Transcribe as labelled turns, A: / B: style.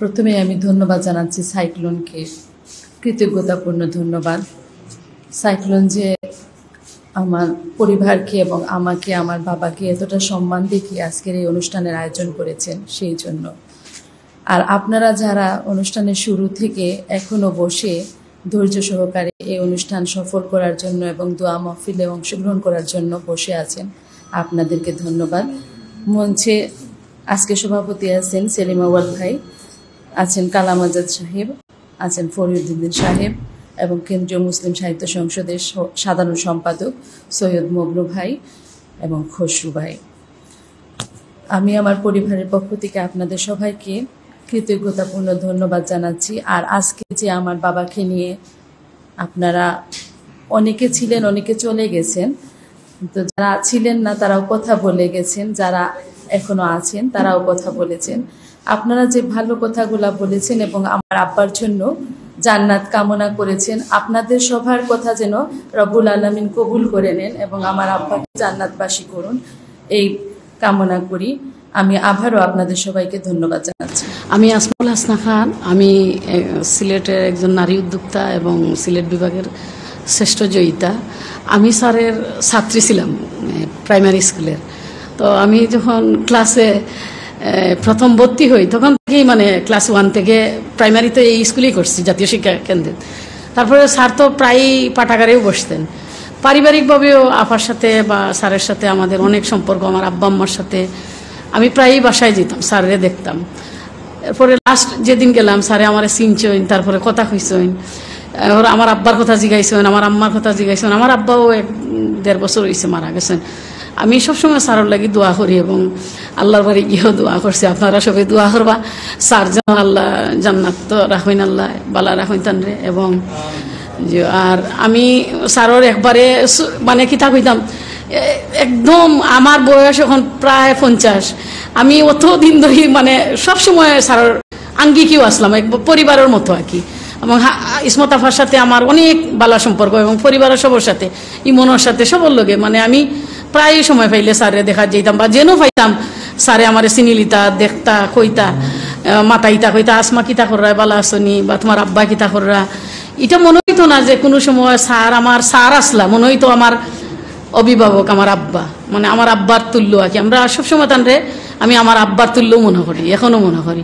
A: প্রথমে আমি ধন্যবাদ জানাচ্ছি সাইক্লোনকে, কৃতজ্ঞতাপূর্ণ ধন্যবাদ। সাইক্লোন যে আমার পরিবারকে এবং আমাকে, আমার বাবাকে এতটা সম্মান দেখিয়ে আজকের এই অনুষ্ঠানের আয়োজন করেছেন সেই জন্য। আর আপনারা যারা অনুষ্ঠানের শুরু থেকে এখনো বসে ধৈর্য সহকারে এই অনুষ্ঠান সফল করার জন্য এবং দোয়া মাহফিলে অংশগ্রহণ করার জন্য বসে আছেন, আপনাদেরকে ধন্যবাদ। মঞ্চে আজকে সভাপতি আছেন সেলিম আউয়াল ভাই, আছেন কালাম আজাদ সাহেব, আছেন ফরিউদ্দিন সাহেব এবং কেন্দ্রীয় মুসলিম সাহিত্য সংসদের সাধারণ সম্পাদক সৈয়দ মবলু ভাই এবং খসরু ভাই। আমি আমার পরিবারের পক্ষ থেকে আপনাদের সবাইকে কৃতজ্ঞতাপূর্ণ ধন্যবাদ জানাচ্ছি। আর আজকে যে আমার বাবাকে নিয়ে আপনারা অনেকে ছিলেন, অনেকে চলে গেছেন, তো যারা ছিলেন না তারাও কথা বলে গেছেন, যারা এখনো আছেন তারাও কথা বলেছেন। আপনারা যে ভালো কথাগুলা বলেছেন এবং আমার আব্বার জন্য জান্নাত কামনা করেছেন, আপনাদের সবার কথা যেন রব্বুল আলামিন কবুল করে নেন এবং আমার আব্বাকে জান্নাতবাসী করুন, এই কামনা করি। আমি আবারও আপনাদের সবাইকে ধন্যবাদ জানাচ্ছি।
B: আমি আসমাউল হাসনা খান, আমি সিলেটের একজন নারী উদ্যোক্তা এবং সিলেট বিভাগের শ্রেষ্ঠ জয়িতা। আমি স্যারের ছাত্রী ছিলাম প্রাইমারি স্কুলের। তো আমি যখন ক্লাসে প্রথম ভর্তি হই তখন থেকেই ক্লাস 1 থেকে প্রাইমারিতে এই স্কুলেই করছি, জাতীয় শিক্ষা কেন্দ্রে। তারপরে স্যার তো প্রায়ই পাঠাগারেও বসতেন। পারিবারিকভাবেও আপার সাথে বা স্যারের সাথে আমাদের অনেক সম্পর্ক। আমার আব্বা আম্মার সাথে আমি প্রায়ই বাসায় যেতাম, স্যারে দেখতাম। এরপরে লাস্ট যেদিন গেলাম স্যারে আমার চিনছেন, তারপরে কথা কইছেন, আমার আব্বার কথা জিগাইছেন, আমার আম্মার কথা জিগাইছেন। আমার আব্বাও 1.5 বছর হয়েছে মারা গেছেন। আমি সবসময় স্যারের লাগি দোয়া করি এবং আল্লাহর বাড়ি গিয়েও দোয়া করছি। আপনারা সবাই দোয়া করবা স্যার যেন আল্লাহ জান্নাত তো রাখবেন, আল্লাহ বালা রাখবেন তানরে। এবং আর আমি স্যারের একবারে কিতা কইতাম, একদম আমার বয়স এখন প্রায় 50, আমি অত দিন ধরে সবসময় স্যারের আঙ্গিকেও আসলাম, এক পরিবারের মতো আর কি। এবং ইসমত আফার সাথে আমার অনেক ভালো সম্পর্ক এবং পরিবারের সবার সাথে, ইমনের সাথে সবার লগে আমি প্রায় সময় পাইলে স্যারে দেখা যেতাম বা যেন পাইতাম স্যারে আমার চিনিলিতা দেখতা, কইতা মাতাইতা, কইতা আসমা কিতা কররা, বালা আসনি, বা তোমার আব্বা কিতা কররা। এটা মনে হইতো না যে কোনো সময় স্যার আমার স্যার আসলা, মনে হইতো আমার অভিভাবক আমার আব্বা, আমার আব্বার তুল্য আর কি। আমরা সবসময় তানরে আমি আমার আব্বার তুল্য মনে করি, এখনো মনে করি।